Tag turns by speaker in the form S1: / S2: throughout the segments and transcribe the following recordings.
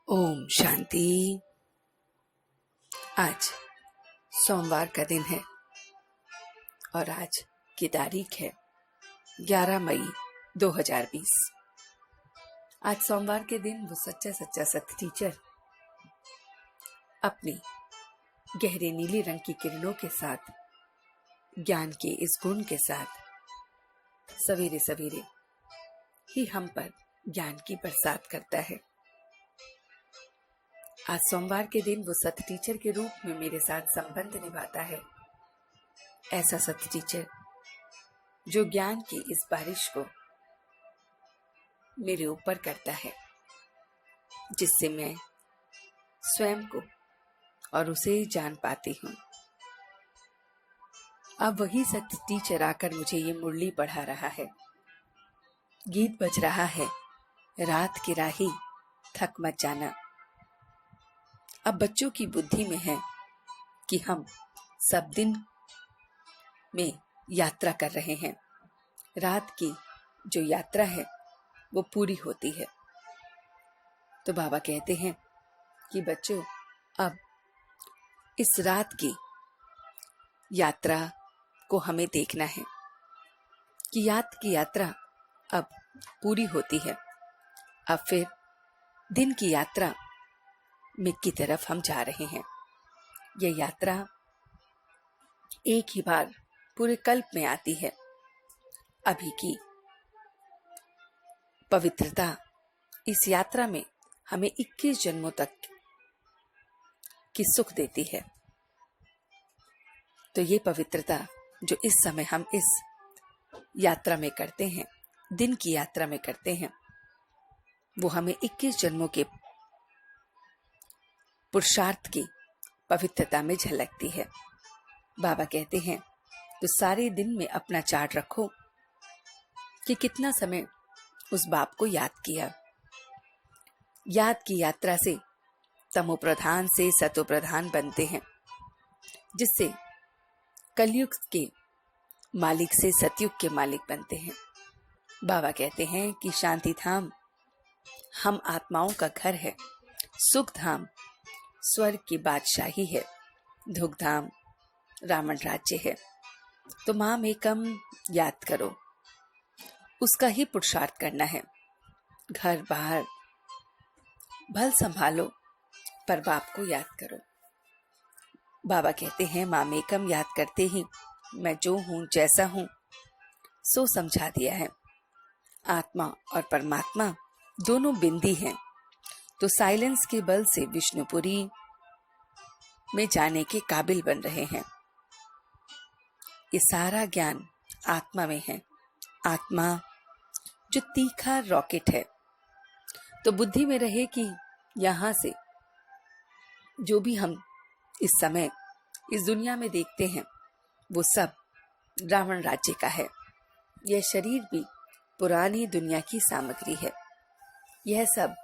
S1: ओम शांति। आज सोमवार का दिन है और आज की तारीख है 11 मई 2020। आज सोमवार के दिन वो सच्चा सत्य टीचर अपनी गहरे नीली रंग की किरणों के साथ, ज्ञान के इस गुण के साथ सवेरे सवेरे ही हम पर ज्ञान की बरसात करता है। आज सोमवार के दिन वो सत्य टीचर के रूप में मेरे साथ संबंध निभाता है। ऐसा सत्य टीचर जो ज्ञान की इस बारिश को मेरे ऊपर करता है, जिससे मैं स्वयं को और उसे जान पाती हूँ। अब वही सत्य टीचर आकर मुझे ये मुरली पढ़ा रहा है। गीत बज रहा है, रात की राही थक मत जाना। अब बच्चों की बुद्धि में है कि हम सब दिन में यात्रा कर रहे हैं। रात की जो यात्रा है वो पूरी होती है। तो बाबा कहते हैं कि बच्चों, अब इस रात की यात्रा को हमें देखना है कि रात की यात्रा अब पूरी होती है। अब फिर दिन की यात्रा में की तरफ हम जा रहे हैं। यह यात्रा एक ही बार पूरे कल्प में आती है। अभी की पवित्रता इस यात्रा में हमें 21 जन्मों तक की सुख देती है। तो ये पवित्रता जो इस समय हम इस यात्रा में करते हैं, दिन की यात्रा में करते हैं, वो हमें 21 जन्मों के पुरुषार्थ की पवित्रता में झलकती है। बाबा कहते हैं तो सारे दिन में अपना चार्ट रखो कि कितना समय उस बाप को याद किया। याद की यात्रा से तमो प्रधान से सतो प्रधान बनते हैं, जिससे कलयुग के मालिक से सतयुग के मालिक बनते हैं। बाबा कहते हैं कि शांति धाम हम आत्माओं का घर है, सुख धाम स्वर्ग की बादशाही है, दुख धाम रावण राज्य है। तो माम एकम याद करो, उसका ही पुरुषार्थ करना है। घर बाहर भल संभालो पर बाप को याद करो। बाबा कहते हैं माम एकम याद करते ही मैं जो हूं, जैसा हूं, सो समझा दिया है। आत्मा और परमात्मा दोनों बिंदी हैं। तो साइलेंस के बल से विष्णुपुरी में जाने के काबिल बन रहे हैं। ये सारा ज्ञान आत्मा में है। आत्मा जो तीखा रॉकेट है। तो बुद्धि में रहे कि यहां से जो भी हम इस समय इस दुनिया में देखते हैं वो सब रावण राज्य का है। यह शरीर भी पुरानी दुनिया की सामग्री है। यह सब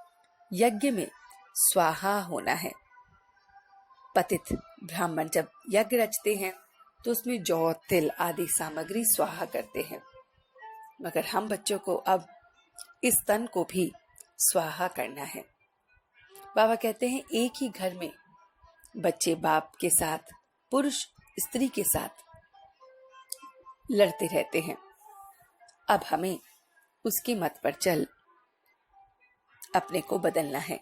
S1: यज्ञ में स्वाहा होना है। पतित ब्राह्मण जब यज्ञ रचते हैं तो उसमें जौ, तिल आदि सामग्री स्वाहा करते हैं, मगर हम बच्चों को अब इस तन को भी स्वाहा करना है। बाबा कहते हैं एक ही घर में बच्चे बाप के साथ, पुरुष स्त्री के साथ लड़ते रहते हैं। अब हमें उसकी मत पर चल अपने को बदलना है।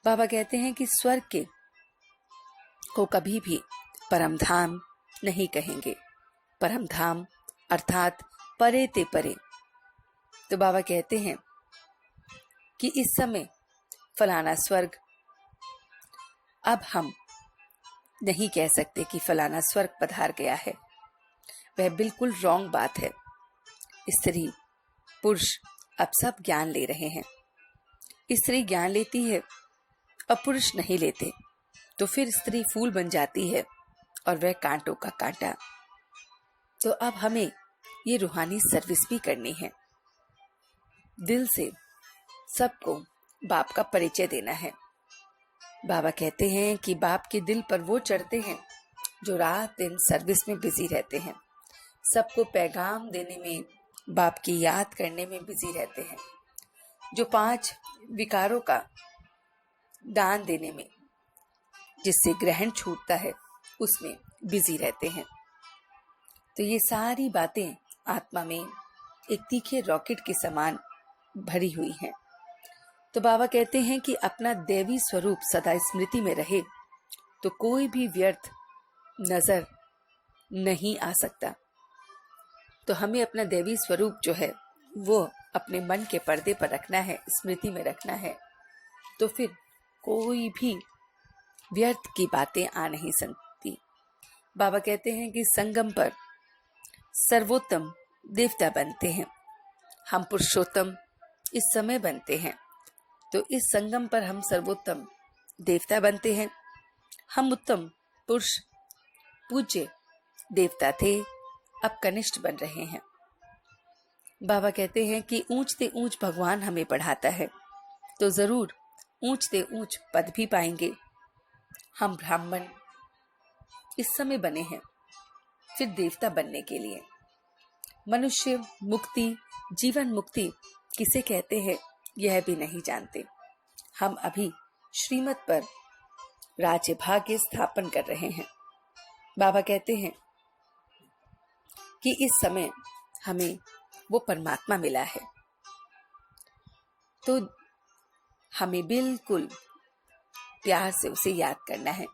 S1: बाबा कहते हैं कि स्वर्ग के को कभी भी परम धाम नहीं कहेंगे। परम धाम अर्थात परे ते परे। तो बाबा कहते हैं कि इस समय फलाना स्वर्ग, अब हम नहीं कह सकते कि फलाना स्वर्ग पधार गया है। वह बिल्कुल रॉन्ग बात है। स्त्री पुरुष अब सब ज्ञान ले रहे हैं। स्त्री ज्ञान लेती है और पुरुष नहीं लेते, तो फिर स्त्री फूल बन जाती है और वह कांटों का कांटा। तो अब हमें ये रूहानी सर्विस भी करनी है। दिल से सबको बाप का परिचय देना है। बाबा कहते हैं कि बाप के दिल पर वो चढ़ते हैं जो रात दिन सर्विस में बिजी रहते हैं, सबको पैगाम देने में, बाप की याद करने में बिजी रहते हैं, जो 5 विकारों का दान देने में जिससे ग्रहण छूटता है उसमें बिजी रहते हैं। तो ये सारी बातें आत्मा में एक तीखे रॉकेट के समान भरी हुई हैं। तो बाबा कहते हैं कि अपना दैवी स्वरूप सदा स्मृति में रहे तो कोई भी व्यर्थ नजर नहीं आ सकता। तो हमें अपना दैवी स्वरूप जो है वो अपने मन के पर्दे पर रखना है, स्मृति में रखना है, तो फिर कोई भी व्यर्थ की बातें आ नहीं सकती। बाबा कहते हैं कि संगम पर सर्वोत्तम देवता बनते हैं, हम पुरुषोत्तम इस समय बनते हैं। तो इस संगम पर हम सर्वोत्तम देवता बनते हैं। हम उत्तम पुरुष पूज्य देवता थे, अब कनिष्ठ बन रहे हैं। बाबा कहते हैं कि ऊंचते ऊंच भगवान हमें बढ़ाता है तो जरूर ऊंचते ऊंच पद भी पाएंगे। हम ब्राह्मण इस समय बने हैं फिर देवता बनने के लिए। मनुष्य मुक्ति, जीवन मुक्ति किसे कहते हैं यह भी नहीं जानते। हम अभी श्रीमत पर राज्य भाग्य स्थापन कर रहे हैं। बाबा कहते हैं कि इस समय हमें वो परमात्मा मिला है तो हमें बिल्कुल प्यार से उसे याद करना है।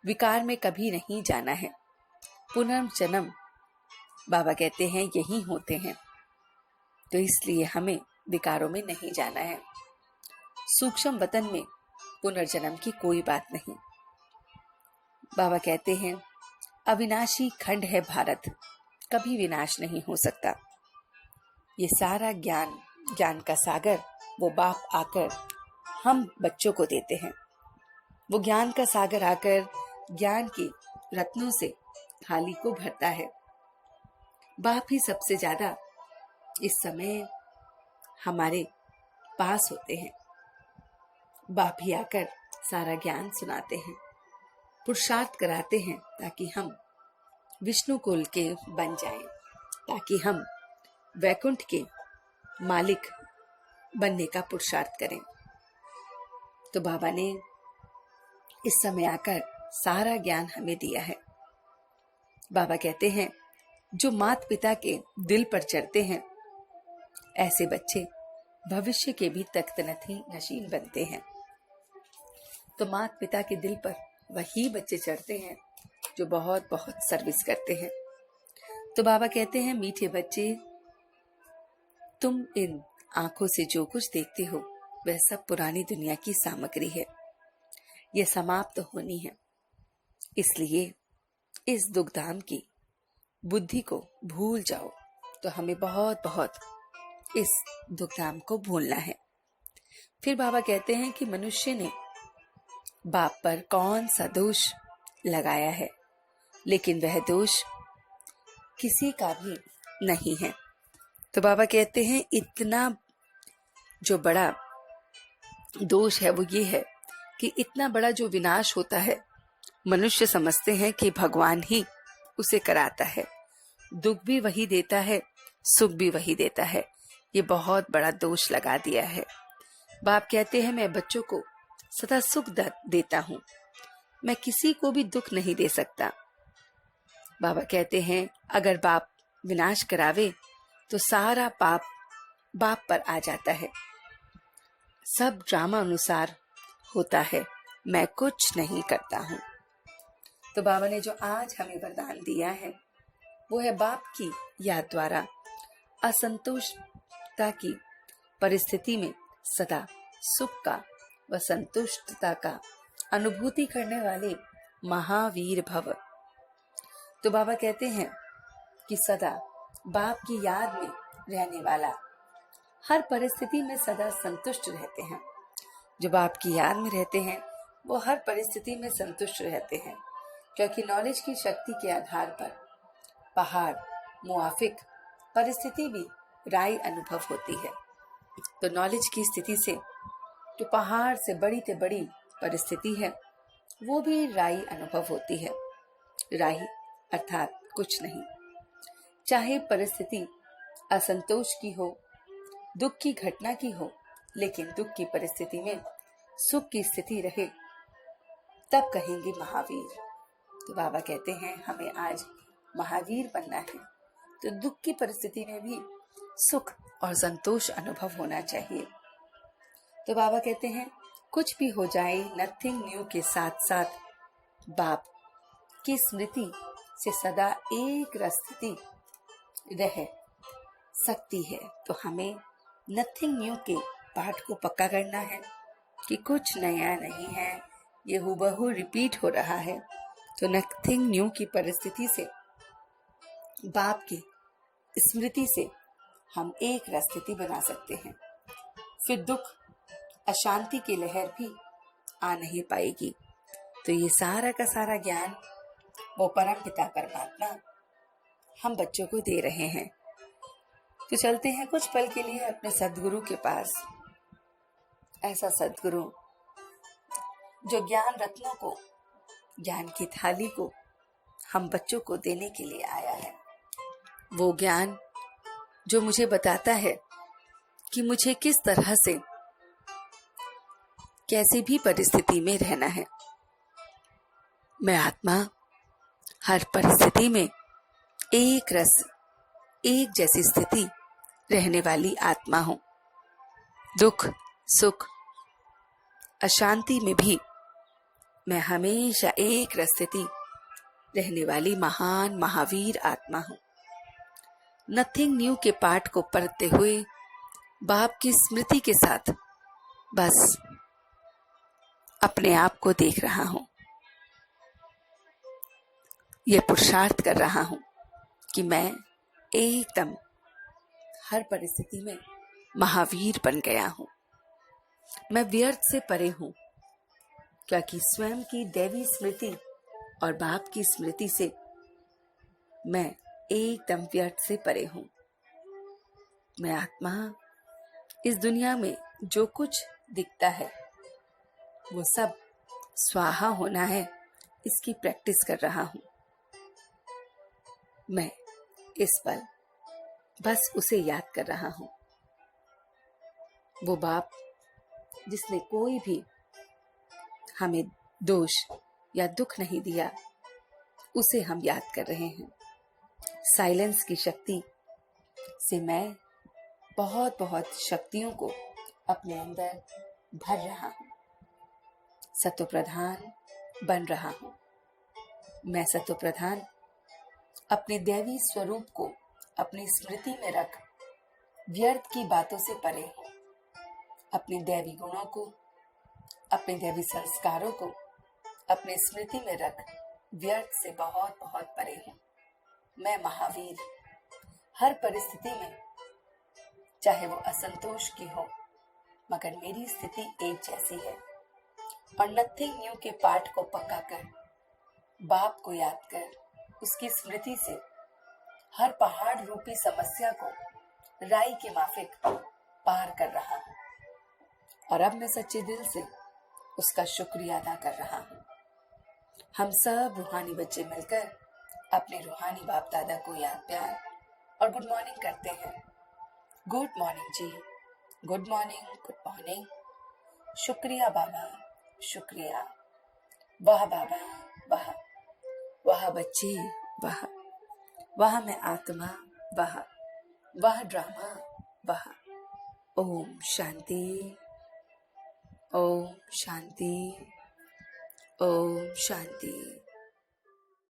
S1: विकार में कभी नहीं जाना है। पुनर्जन्म बाबा कहते हैं यही होते हैं, तो इसलिए हमें विकारों में नहीं जाना है। सूक्ष्म वतन में पुनर्जन्म की कोई बात नहीं। बाबा कहते हैं अविनाशी खंड है भारत, कभी विनाश नहीं हो सकता। ये सारा ज्ञान का सागर वो बाप आकर हम बच्चों को देते हैं। वो ज्ञान का सागर आकर ज्ञान के रत्नों से थाली को भरता है। बाप ही सबसे ज्यादा इस समय हमारे पास होते हैं। बाप ही आकर सारा ज्ञान सुनाते हैं, पुरुषार्थ कराते हैं ताकि हम विष्णु कुल के बन जाएं, ताकि हम वैकुंठ के मालिक बनने का पुरुषार्थ करें। तो बाबा ने इस समय आकर सारा ज्ञान हमें दिया है। बाबा कहते हैं जो माता पिता के दिल पर चढ़ते हैं ऐसे बच्चे भविष्य के भी तख्त नशीन बनते हैं। तो माता पिता के दिल पर वही बच्चे चढ़ते हैं जो बहुत बहुत सर्विस करते हैं। तो बाबा कहते हैं मीठे बच्चे, तुम इन आंखों से जो कुछ देखते हो वह सब पुरानी दुनिया की सामग्री है, यह समाप्त होनी है। इसलिए इस दुखधाम की बुद्धि को भूल जाओ। तो हमें बहुत बहुत इस दुखधाम को भूलना है। फिर बाबा कहते हैं कि मनुष्य ने बाप पर कौन सा दोष लगाया है, लेकिन वह दोष किसी का भी नहीं है। तो बाबा कहते हैं इतना जो बड़ा दोष है वो ये है कि इतना बड़ा जो विनाश होता है मनुष्य समझते हैं कि भगवान ही उसे कराता है, दुख भी वही देता है, सुख भी वही देता है। ये बहुत बड़ा दोष लगा दिया है। बाप कहते हैं मैं बच्चों को सदा सुख देता हूँ, मैं किसी को भी दुख नहीं दे सकता। बाबा कहते हैं अगर बाप विनाश करावे तो सारा पाप बाप पर आ जाता है। सब ड्रामा अनुसार होता है, मैं कुछ नहीं करता हूँ। तो बाबा ने जो आज हमें वरदान दिया है वो है बाप की याद द्वारा असंतुष्टता की परिस्थिति में सदा सुख का व संतुष्टता का अनुभूति करने वाले महावीर भव। तो बाबा कहते हैं कि सदा बाप की याद में रहने वाला हर परिस्थिति में सदा संतुष्ट रहते हैं। जो बाप की याद में रहते हैं वो हर परिस्थिति में संतुष्ट रहते हैं, क्योंकि नॉलेज की शक्ति के आधार पर पहाड़ मुआफिक परिस्थिति भी राय अनुभव होती है। तो नॉलेज की स्थिति से जो पहाड़ से बड़ी परिस्थिति है वो भी राय अनुभव होती है। राय अर्थात कुछ नहीं, चाहे परिस्थिति असंतोष की हो, दुख की घटना की हो, लेकिन दुख की परिस्थिति में सुख की स्थिति रहे तब कहेंगे महावीर। तो बाबा कहते हैं हमें आज महावीर बनना है, तो दुख की परिस्थिति में भी सुख और संतोष अनुभव होना चाहिए। तो बाबा कहते हैं कुछ भी हो जाए, नथिंग न्यू के साथ साथ बाप की स्मृति से सदा एक स्थिति रह सकती है। तो हमें नथिंग न्यू के पाठ को पक्का करना है कि कुछ नया नहीं है, ये हूबहू रिपीट हो रहा है। तो नथिंग न्यू की परिस्थिति से, बाप की स्मृति से हम एक स्थिति बना सकते हैं। फिर दुख, अशांति की लहर भी आ नहीं पाएगी। तो ये सारा का सारा ज्ञान वो परम पिता परमात्मा हम बच्चों को दे रहे हैं। तो चलते हैं कुछ पल के लिए अपने सद्गुरु के पास। ऐसा सद्गुरु जो ज्ञान रत्नों को, ज्ञान की थाली को हम बच्चों को देने के लिए आया है। वो ज्ञान जो मुझे बताता है कि मुझे किस तरह से कैसी भी परिस्थिति में रहना है। मैं आत्मा हर परिस्थिति में एक रस, एक जैसी स्थिति रहने वाली आत्मा हूं। दुख, सुख, अशांति में भी मैं हमेशा एक स्थिति रहने वाली महान महावीर आत्मा हूं। नथिंग न्यू के पाठ को पढ़ते हुए बाप की स्मृति के साथ बस अपने आप को देख रहा हूं। यह पुरुषार्थ कर रहा हूं कि मैं एकदम हर परिस्थिति में महावीर बन गया हूं। मैं व्यर्थ से परे हूं, क्योंकि स्वयं की दैवी स्मृति और बाप की स्मृति से मैं एकदम व्यर्थ से परे हूं। मैं आत्मा इस दुनिया में जो कुछ दिखता है वो सब स्वाहा होना है, इसकी प्रैक्टिस कर रहा हूं। मैं इस पल बस उसे याद कर रहा हूं। वो बाप जिसने कोई भी हमें दोष या दुख नहीं दिया, उसे हम याद कर रहे हैं। साइलेंस की शक्ति से मैं बहुत बहुत शक्तियों को अपने अंदर भर रहा हूं। सत्व प्रधान बन रहा हूं। मैं सत्व प्रधान अपने दैवी स्वरूप को अपनी स्मृति में रख व्यर्थ की बातों से परे हूं। अपने दैवी गुणों को, अपने दैवी संस्कारों को अपने स्मृति में रख व्यर्थ से बहुत बहुत परे हूं। मैं महावीर हर परिस्थिति में, चाहे वो असंतोष की हो, मगर मेरी स्थिति एक जैसी है। और नथिंग न्यू के पाठ को पक्का कर, बाप को याद कर, उसकी स्मृति से हर पहाड़ रूपी समस्या को राई के माफिक पार कर रहा हूं। और अब मैं सच्चे दिल से उसका शुक्रिया अदा कर रहा हूं। हम सब रूहानी बच्चे मिलकर अपने रूहानी बाप दादा को याद, प्यार और गुड मॉर्निंग करते हैं। गुड मॉर्निंग जी, गुड मॉर्निंग, गुड मॉर्निंग। शुक्रिया बाबा, शुक्रिया। वाह बाबा, वाह, वाह बच्चे, वाह, वाह मैं आत्मा, वाह, वाह ड्रामा, वाह। ओम शांति, ओम शांति, ओम शांति।